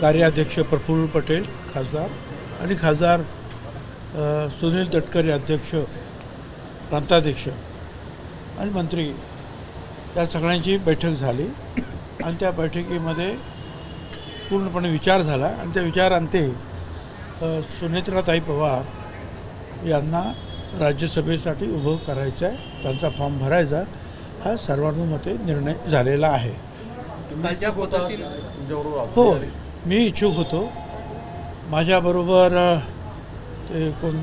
कार्याध्यक्ष प्रफुल्ल पटेल खासदार आणि खासदार सुनील तटकरे अध्यक्ष, प्रांताध्यक्ष आणि मंत्री या सगळ्यांची बैठक झाली आणि त्या बैठकीमध्ये पूर्णपणे विचार झाला आणि त्या विचारांते सुनेत्राताई पवार यांना राज्यसभेसाठी उभं करायचं आहे, त्यांचा फॉर्म भरायचा हा सर्वानुमते निर्णय झालेला आहे. हो, मी इच्छुक होतो. माझ्याबरोबर ते कोण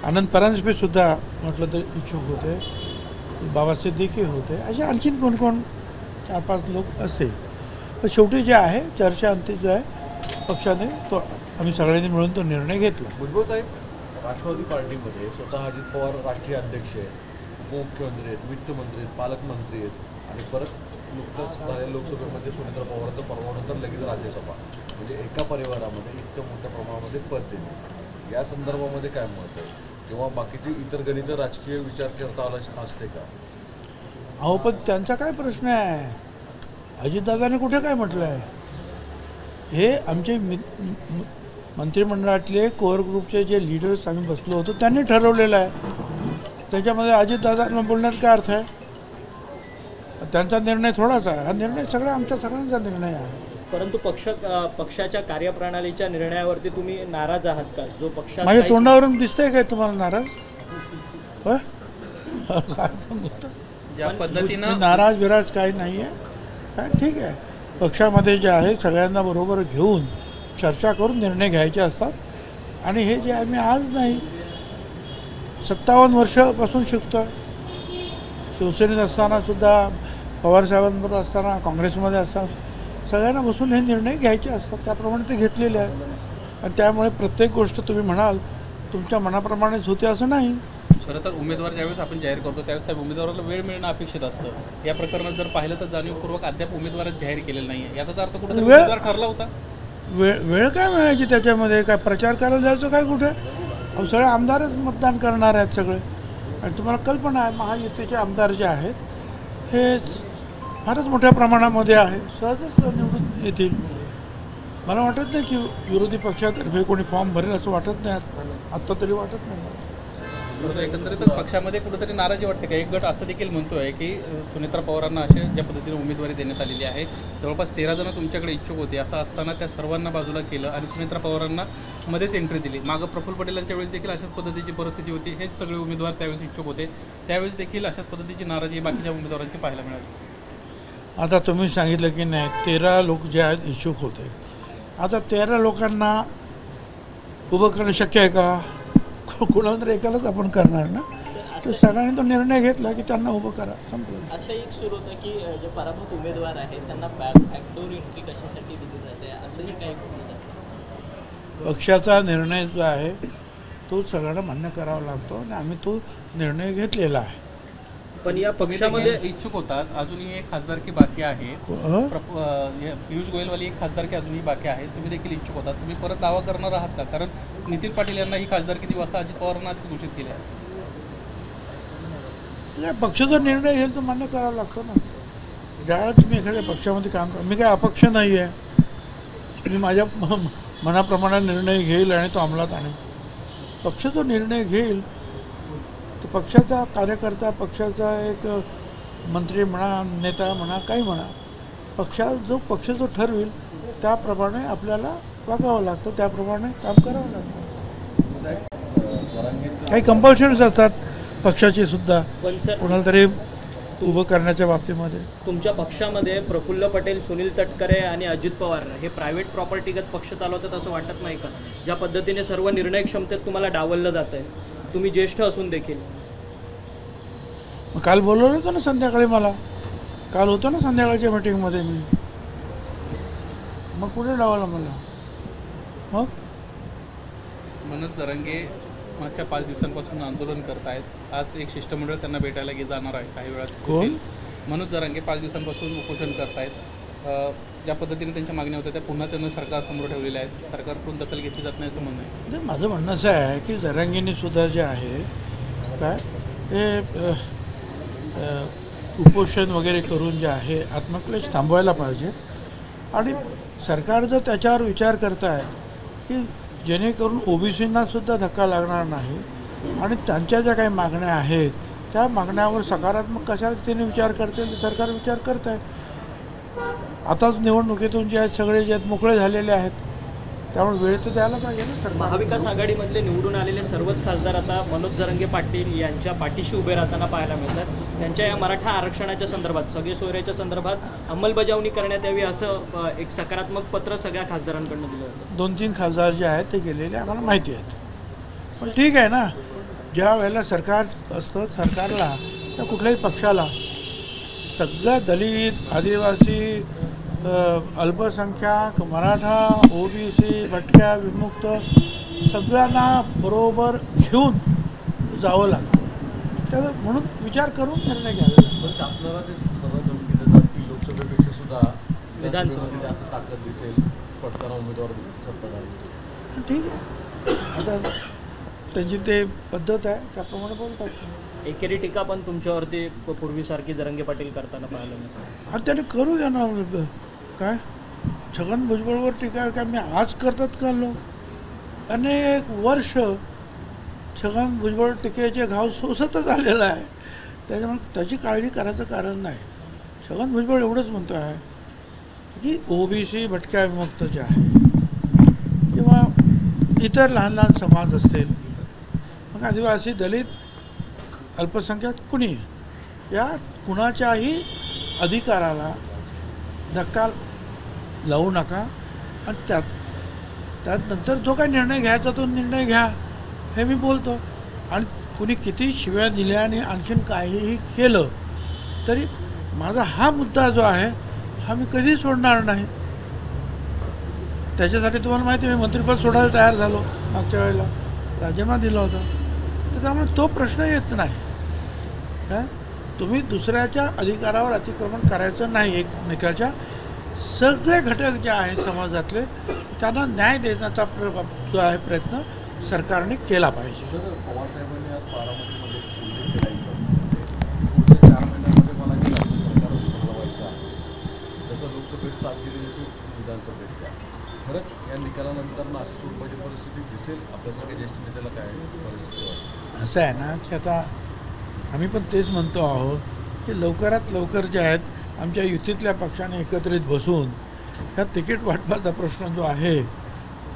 आनंद परांजपेसुद्धा म्हटलं तर इच्छुक होते, बाबासाहेब देखील होते, असे आणखीन कोण कोण 4-5 लोक असेल. पण शेवटी जे आहे चर्चा अंती जो आहे पक्षाने तो आम्ही सगळ्यांनी मिळून तो निर्णय घेतला. भुजबळ साहेब, राष्ट्रवादी पार्टीमध्ये स्वतः अजित पवार राष्ट्रीय अध्यक्ष आहेत, उपमुख्यमंत्री आहेत, वित्तमंत्री आहेत, पालकमंत्री आहेत आणि परत नुकतंच झालेल्या लोकसभेमध्ये सुनेत्रा पवारांचं परवानंतर लगेच राज्यसभा, म्हणजे एका परिवारामध्ये इतकं मोठ्या प्रमाणामध्ये पद देणे, या संदर्भामध्ये काय मत आहे किंवा बाकीची इतर गणित राजकीय विचार करता आला असते का? अहो, पण त्यांचा काय प्रश्न आहे? अजितदादाने कुठे काय म्हटलं आहे? हे आमचे मंत्रिमंडळातले कोअर ग्रुपचे जे लीडर्स आम्ही बसलो होतो त्यांनी ठरवलेलं आहे. त्याच्यामध्ये अजितदादांना बोलण्यात काय अर्थ आहे? त्यांचा निर्णय थोडाच आहे, हा निर्णय सगळा आमच्या सगळ्यांचा निर्णय आहे. परंतु पक्षाच्या कार्यप्रणालीच्या निर्णयावरती तुम्ही नाराज आहात का? जो पक्ष माझ्या तोंडावरून दिसतंय काय तुम्हाला नाराज? काय सांगतो, ज्या पद्धतीनं नाराज विराज काही नाही आहे. काय ठीक आहे, पक्षामध्ये जे आहे सगळ्यांना बरोबर घेऊन चर्चा करून निर्णय घ्यायचे असतात. आणि हे जे आम्ही आज नाही 57 वर्षापासून शिकतो. शिवसेनेत असताना सुद्धा, पवारसाहेबांबरोबर असताना, काँग्रेसमध्ये असताना सगळ्यांना बसून हे निर्णय घ्यायचे असतात. त्याप्रमाणे ते घेतलेले आहेत. आणि त्यामुळे प्रत्येक गोष्ट तुम्ही म्हणाल तुमच्या मनाप्रमाणेच होते असं नाही. खरं तर उमेदवार ज्यावेळेस आपण जाहीर करतो त्यावेळेस त्या उमेदवाराला वेळ मिळणं अपेक्षित असतं. या प्रकरणात जर पाहिलं तर जाणीवपूर्वक अद्याप उमेदवारच जाहीर केलेला नाही आहे. याचा अर्थ कुठे उमेदवार ठरला होता? वेळ काय मिळायची त्याच्यामध्ये? काय प्रचार करायला जायचं काय कुठे? सगळे आमदारच मतदान करणार आहेत सगळे. आणि तुम्हाला कल्पना आहे महायुतीचे आमदार जे आहेत हे फारच मोठ्या प्रमाणामध्ये आहे, सहजच निवडून येतील. मला वाटत नाही की विरोधी पक्षातर्फे कोणी फॉर्म भरेल असं वाटत नाही, आत्ता तरी वाटत नाही. एकंदरीतच पक्षामध्ये कुठेतरी नाराजी वाटते का? एक गट असं देखील म्हणतोय की सुनेत्रा पवारांना अशा ज्या पद्धतीने उमेदवारी देण्यात आलेली आहे, जवळपास 13 जण तुमच्याकडे इच्छुक होते, असं असताना त्या सर्वांना बाजूला केलं आणि सुनेत्रा पवारांना मध्येच एंट्री दिली. मागं प्रफुल्ल पटेलांच्या वेळेस देखील अशाच पद्धतीची परिस्थिती होती. हेच सगळे उमेदवार त्यावेळेस इच्छुक होते, त्यावेळेस देखील अशाच पद्धतीची नाराजी बाकीच्या उमेदवारांची पाहायला मिळाली. आता तुम्ही सांगितलं की नाही 13 लोक जे आहेत इच्छुक होते. आता 13 लोकांना उभं करणं शक्य आहे का? कुणाला तर एकालाच आपण करणार ना. तर सगळ्यांनी तो निर्णय घेतला की त्यांना उभं करा, संपलं. असं एक सुरू होतं की जे पराभूत उमेदवार आहेत त्यांना बॅकडोर एंट्री कशासाठी दिली जाते, असंही काही बोललं जातं. पक्षाचा निर्णय जो आहे तो सगळ्यांना मान्य करावा लागतो आणि आम्ही तो निर्णय घेतलेला आहे. पण या पक्षामध्ये इच्छुक होतात, अजूनही एक खासदारकी बाकी आहे. पियुष गोयलवाली एक खासदारकी अजूनही बाकी आहे. तुम्ही देखील इच्छुक होतात, तुम्ही परत दावा करणार आहात का? कारण नितीन पाटील यांना ही खासदारकी देऊ असं अजित पवारांना आधीच घोषित केले आहे. पक्षाचा निर्णय घेईल तो मान्य करावा लागतो ना. ज्यावेळेला तुम्ही एखाद्या पक्षामध्ये काम करा, मी काय अपक्ष नाही आहे, मी माझ्या मनाप्रमाणे निर्णय घेईल आणि तो अंमलात आणेल. पक्ष जो निर्णय घेईल तो पक्षाचा कार्यकर्ता, पक्षाचा एक मंत्री म्हणा, नेता म्हणा, काही म्हणा, पक्ष जो ठरवेल त्याप्रमाणे आपल्याला वागावं लागतं, त्याप्रमाणे काम करावं लागतं. काही कंपल्शन्स असतात पक्षाची सुद्धा कोणाला तरी उभं करण्याच्या बाबतीमध्ये. तुमच्या पक्षामध्ये प्रफुल्ल पटेल, सुनील तटकरे आणि अजित पवार हे प्रायव्हेट प्रॉपर्टीगत पक्ष चालवतात असं वाटत नाही का? ज्या पद्धतीने सर्व निर्णय क्षमतेत तुम्हाला डावललं जात आहे, तुम्ही ज्येष्ठ असून देखील. काल बोलवलं होतं ना संध्याकाळी, मला काल होतो ना संध्याकाळच्या मीटिंगमध्ये मी, मग कुठे डावलं मला? मग मनोज जरांगे मागच्या 5 दिवसांपासून आंदोलन करतायत. आज एक शिष्टमंडळ त्यांना भेटायला जाणार आहे काही वेळात. कोण? मनोज जरांगे 5 दिवसांपासून उपोषण करतायत. ज्या पद्धतीने त्यांच्या मागण्या होत्या त्या पुन्हा त्यांना सरकारसमोर ठेवलेल्या आहेत. सरकारकडून दखल घेतली जात नाही असं म्हणणं आहे. माझं म्हणणं असं आहे की जरांगेंनी सुद्धा जे आहे काय ते उपोषण वगैरे करून जे आहे आत्मक्लेश थांबवायला पाहिजे. आणि सरकार जर त्याच्यावर विचार करत आहे की जेणेकरून ओबीसींना सुद्धा धक्का लागणार नाही आणि त्यांच्या ज्या काही मागण्या आहेत त्या मागण्यावर सकारात्मक कशा रीतीने विचार करते ते सरकार विचार करत आहे. आताच निवडणुकीतून जे आहेत सगळे जे आहेत मोकळे झालेले आहेत, त्यामुळे वेळ तर द्यायला पाहिजे ना सरकार. महाविकास आघाडीमधले निवडून आलेले सर्वच खासदार आता मनोज जरांगे पाटील यांच्या पाठीशी उभे राहताना पाहायला मिळतात. त्यांच्या या मराठा आरक्षणाच्या संदर्भात, सगळे सोयऱ्याच्या संदर्भात अंमलबजावणी करण्यात यावी असं एक सकारात्मक पत्र सगळ्या खासदारांकडून दिलं होतं. 2-3 खासदार जे आहेत ते गेलेले आम्हाला माहिती आहेत. पण ठीक आहे ना, ज्या वेळेला सरकार असतं सरकारला त्या कुठल्याही पक्षाला सगळ्या दलित, आदिवासी, अल्पसंख्याक, मराठा, ओबीसी, भटक्या, विमुक्त सगळ्यांना बरोबर घेऊन जावं लागतं. तर म्हणून विचार करून निर्णय घ्यावे लागतो. पण शासनाला ते सर्व धमकी देतात की लोकसभेपेक्षा सुद्धा विधानसभेमध्ये असं ताकद दिसेल, पडताना उमेदवार दिसेल सत्ताधारी. ठीक आहे, आता त्यांची ते पद्धत आहे त्याप्रमाणे बोलतात. एकेरी टीका पण तुमच्यावरती पूर्वीसारखी जरांगे पाटील करताना पाहायला मिळतात. आणि त्याने करू द्या ना. काय छगन भुजबळवर टीका काय मी आज करतात का लोक? अनेक वर्ष छगन भुजबळ टीकेचे घाव सोसतच आलेला आहे. त्याच्यामुळे त्याची काळजी करायचं कारण नाही. छगन भुजबळ एवढंच म्हणतो आहे की ओबीसी, भटक्या, विमुक्त जे आहे किंवा इतर लहान लहान समाज असतील, मग आदिवासी, दलित, अल्पसंख्याक कुणी या कुणाच्याही अधिकाराला धक्का लावू नका आणि त्यानंतर जो काही निर्णय घ्यायचा तो निर्णय घ्या हे मी बोलतो. आणि कुणी किती शिव्या दिल्या आणि आणखीन काहीही केलं तरी माझा हा मुद्दा जो आहे हा मी कधी सोडणार नाही. त्याच्यासाठी तुम्हाला माहिती आहे मी मंत्रिपद सोडायला तयार झालो मागच्या वेळेला, राजीनामा दिला होता. तर त्यामुळे तो प्रश्न येत नाही. काय तुम्ही दुसऱ्याच्या अधिकारावर अतिक्रमण करायचं नाही. एकमेकाच्या सगळे घटक जे आहेत समाजातले त्यांना न्याय देण्याचा जो आहे प्रयत्न सरकारने केला पाहिजे. सर, पवारसाहेबांनी आज बारामतीमध्ये उल्लेख केला पुढच्या 4 महिन्यांमध्ये मला की राज्य सरकार हलवायचं आहे, जसं लोकसभेत 7 दिली जशी विधानसभेत द्या. खरंच या निकालानंतर अशी स्वरूपाची परिस्थिती दिसेल आपल्यासारख्या ज्येष्ठ नेत्याला काय परिस्थिती वाटते? असं आहे ना की आता आम्ही पण तेच म्हणतो आहोत की लवकरात लवकर जे आहेत आमच्या युतीतल्या पक्षाने एकत्रित बसून ह्या तिकीट वाटपाचा प्रश्न जो आहे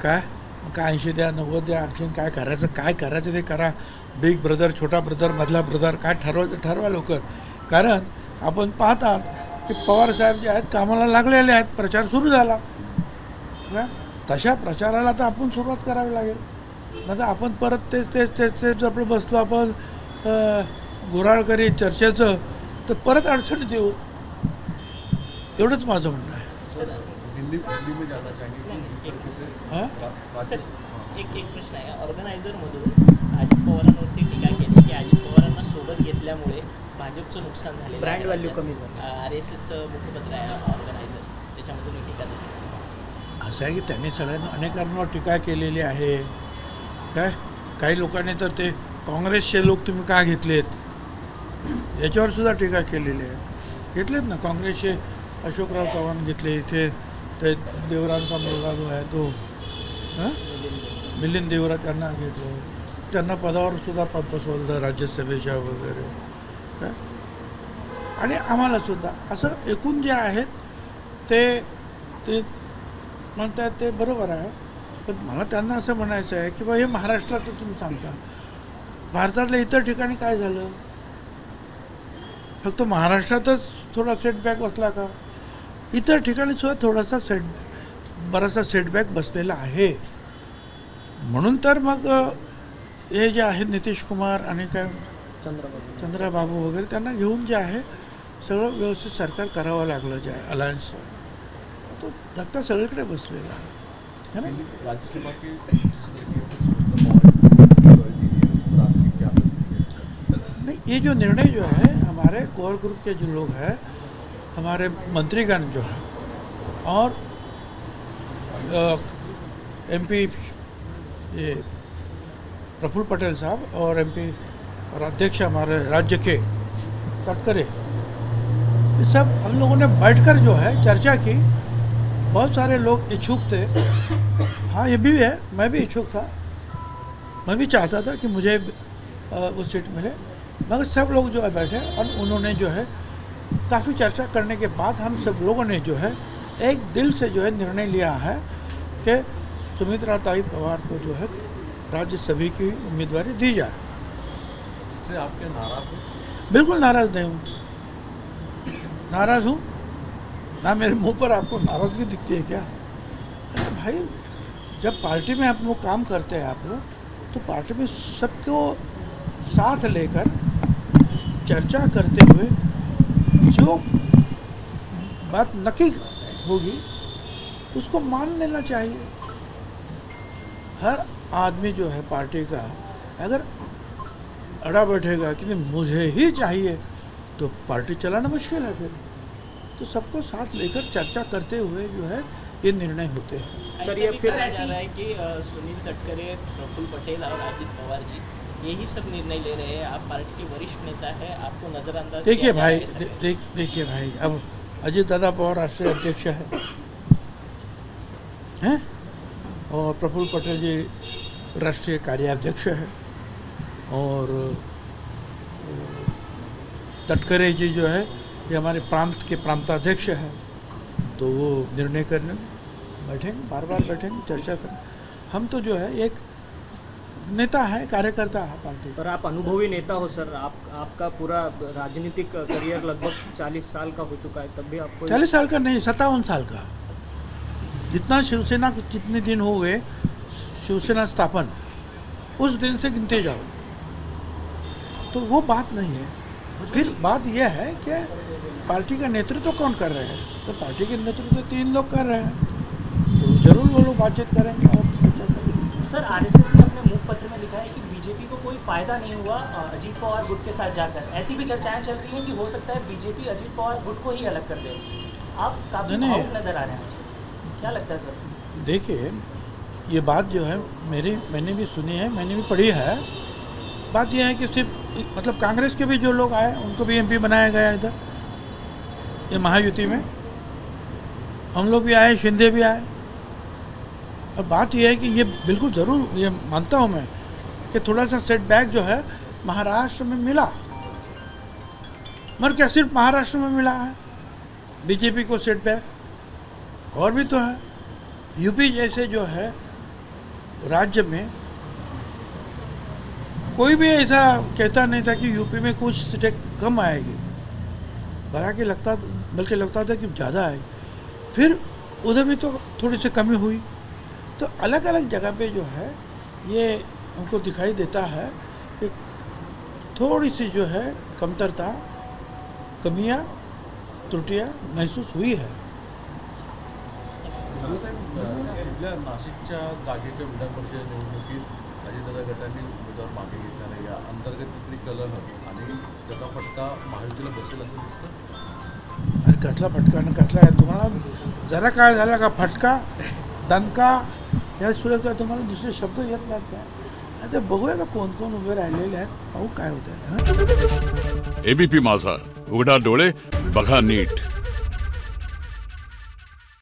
काय 80 द्या 90 द्या आणखीन काय करायचं ते करा. बिग ब्रदर, छोटा ब्रदर, मधला ब्रदर काय ठरवायचं ठरवा लवकर. कारण आपण पाहतात की पवारसाहेब जे आहेत कामाला लागलेले आहेत, प्रचार सुरू झाला. तशा प्रचाराला तर आपण सुरुवात करावी लागेल. नाही तर आपण परत तेच आपलं बसतो आपण घोराळ करीत चर्चेचं तर परत अडचणीत येऊ. एवढंच माझं म्हणणं आहे. दिल्ली में जाना चाहिए एक प्रश्न आहे. ऑर्गनायझरमधून अजित पवारांवरती टीका केली की अजित पवारांना सोबत घेतल्यामुळे भाजपचं नुकसान झालेलं, ब्रँड व्हॅल्यू कमी झालं. RSSचं मुखपत्र आहे ऑर्गनायझर, त्याच्यामधून टीका झाली. असं आहे की त्यांनी सगळ्यांना अनेकांवर टीका केलेली आहे. काही लोकांनी तर ते काँग्रेसचे लोक तुम्ही का घेतलेत याच्यावर सुद्धा टीका केलेली आहे. घेतलेत ना काँग्रेसचे अशोकराव चव्हाण घेतले, इथे ते देवरांचा मुलगा जो आहे तो मिलिंद देवरा त्यांना घेतलं, त्यांना पदावर सुद्धा बसवलं राज्यसभेच्या वगैरे. काय आणि आम्हाला सुद्धा असं एकूण जे आहेत ते म्हणतात ते बरोबर आहे. पण मला त्यांना असं म्हणायचं आहे की बा हे महाराष्ट्राचं तुम्ही सांगता, भारतातल्या इतर ठिकाणी काय झालं? फक्त महाराष्ट्रातच थोडा सेटबॅक बसला का? इतर ठिकाणी सुद्धा बराचसा सेटबॅक बसलेला आहे. म्हणून तर मग हे जे आहे नितीश कुमार आणि काय चंद्राबाबू वगैरे त्यांना घेऊन जे आहे सगळं व्यवस्थित सरकार करावं लागलं जे आहे अलायन्स, तो धक्का सगळीकडे बसलेला आहे. राज्यसभा की नहीं, ये जो निर्णय जो है हमारे कोर ग्रुप के जो लोग हैं, हमारे मंत्रीगण जो है और MP ये प्रफुल्ल पटेल साहब और MP और अध्यक्ष हमारे राज्य के तटकरे, ये सब हम लोगों ने बैठकर जो है चर्चा की, बहुत सारे लोग इच्छुक थे। हाँ, ये भी है, मैं भी इच्छुक था, मैं भी चाहता था कि मुझे वो सीट मिले, मगर सब लोग जो है बैठे और उन्होंने जो है काफ़ी चर्चा करने के बाद हम सब लोगों ने जो है एक दिल से जो है निर्णय लिया है कि सुमित्रा ताई पवार को जो है राज्यसभा की उम्मीदवारी दी जाए। इससे आप क्या नाराज हैं? बिल्कुल नाराज़ नहीं हूँ, नाराज़ हूँ ना, मेरे मुंह पर आपको नाराज़गी दिखती है क्या? अरे भाई, जब पार्टी में आप लोग काम करते हैं आप लोग, तो पार्टी में सबको साथ लेकर चर्चा करते हुए जो बात नक्की होगी उसको मान लेना चाहिए। हर आदमी जो है पार्टी का अगर अड़ा बैठेगा कि नहीं मुझे ही चाहिए, तो पार्टी चलाना मुश्किल है फिर। तो सबको साथ लेकर चर्चा करते हुए जो है ये निर्णय होते हैं। सर, ऐसा ये भी फिर कहा जा ऐसी- रहा है कि सुनील तटकरे, प्रफुल्ल पटेल और अजित पवार जी यही सब निर्णय ले रहे हैं। आप पार्टी के वरिष्ठ नेता है, आपको नजरअंदाज देखिए किया जा रहा है भाई, इस समय? देखिए भाई, अब अजित दादा पवार राष्ट्रीय अध्यक्ष हैं और प्रफुल्ल पटेल जी राष्ट्रीय कार्याध्यक्ष है और तटकरे जी जो है ये हमारे प्रांत के प्रांताध्यक्ष हैं। तो वो निर्णय करने बैठेंगे, बार बार बैठेंगे, चर्चा करें। हम तो जो है एक नेता है, कार्यकर्ता है पार्टी। पर आप अनुभवी नेता हो सर, आपका पूरा राजनीतिक करियर लगभग 40 साल का हो चुका है, तब भी आपको 40 साल का नहीं, 57 साल का। जितना शिवसेना को जितने दिन हो गए शिवसेना स्थापन, उस दिन से गिनते जाओ, तो वो बात नहीं है। फिर बात यह है कि पार्टी का नेतृत्व कौन कर रहे हैं, तो पार्टी के नेतृत्व 3 लोग कर रहे हैं, तो जरूर वो लोग बातचीत करेंगे और चर्चा करेंगे। सर, आरएसएस ने अपने मुख पत्र में लिखा है कि बीजेपी को कोई फायदा नहीं हुआ अजीत पवार गुट के साथ जाकर। ऐसी भी चर्चाएं चल रही हैं कि हो सकता है बीजेपी अजीत पवार गुट को ही अलग कर दे। आप काफी नहीं। भावुक नजर आ रहे हैं आज, क्या लगता है सर? देखिए, ये बात जो है मैंने भी सुनी है, मैंने भी पढ़ी है। बात यह है कि सिर्फ मतलब कांग्रेस के भी जो लोग आए उनको भी एमपी बनाया गया इधर, ये महायुति में हम लोग भी आए, शिंदे भी आए। और बात यह है कि ये बिल्कुल ज़रूर ये मानता हूँ मैं कि थोड़ा सा सेटबैक जो है महाराष्ट्र में मिला, मगर क्या सिर्फ महाराष्ट्र में मिला है बीजेपी को सेटबैक? और भी तो है। यूपी जैसे जो है राज्य में कोई भी ऐसा कहता नहीं था कि यूपी में कुछ सीटें कम आएगी, बल्कि लगता था कि ज़्यादा आएगी। फिर उधर भी तो थोड़ी सी कमी हुई। तो अलग अलग जगह पे जो है ये हमको दिखाई देता है कि थोड़ी सी जो है कमतरता, कमियां, त्रुटियां महसूस हुई है। तिथल्या नाशिकच्या जागेच्या विधान परिषद निवडणुकीत अजितदादा गटांनी उमेदवार मागे घेतला नाही, या अंतर्गत तिथली कलह आणि त्याचा फटका महायुतीला बसेल असं दिसतं। अरे कसला फटका न कसला आहे, तुम्हाला जरा काय झाला का फटका, दणका या सुद्धा तुम्हाला दुसरे शब्द येत नाहीत का? आता बघूया का कोण कोण उभे राहिलेले आहेत, पाहू काय होतं। एबीपी माझा, उघडा डोळे बघा नीट।